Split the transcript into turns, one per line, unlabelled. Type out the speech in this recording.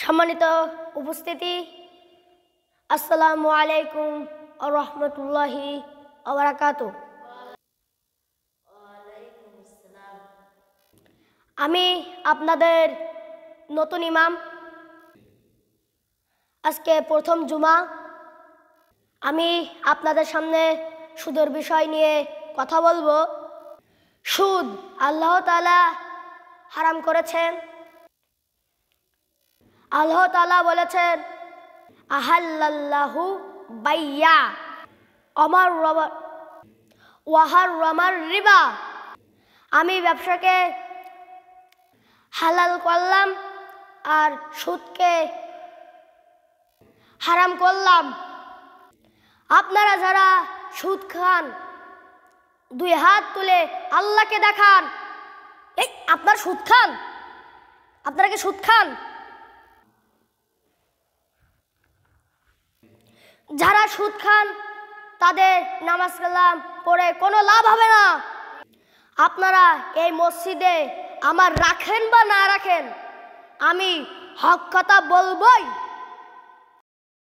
সম্মানিত উপস্থিতি, আসসালামু আলাইকুম ওয়া রাহমাতুল্লাহি ওয়া বারাকাতুহু। আমি আপনাদের নতুন ইমাম। আজকে প্রথম জুমা। আমি আপনাদের সামনে সুদের বিষয় নিয়ে কথা বলবো। সুদ আল্লাহ তাআলা হারাম করেছেন। আল্লাহ তাআলা বলেছেন, আহাল্লাল্লাহু বাইয়া আমার ওয়াহাররামার রিবা। আমি ব্যবসাকে হালাল করলাম আর সুদকে হারাম করলাম। আপনারা যারা সুদ খান, দুই হাত তুলে আল্লাহকে দেখান, এই আপনার সুদ খান? আপনারা কি সুদ খান? যারা সুদ খান তাদের নামাজ কালাম পড়ে কোনো লাভ হবে না। আপনারা এই মসজিদে আমার রাখেন বা না রাখেন, আমি হক কথা বলবই।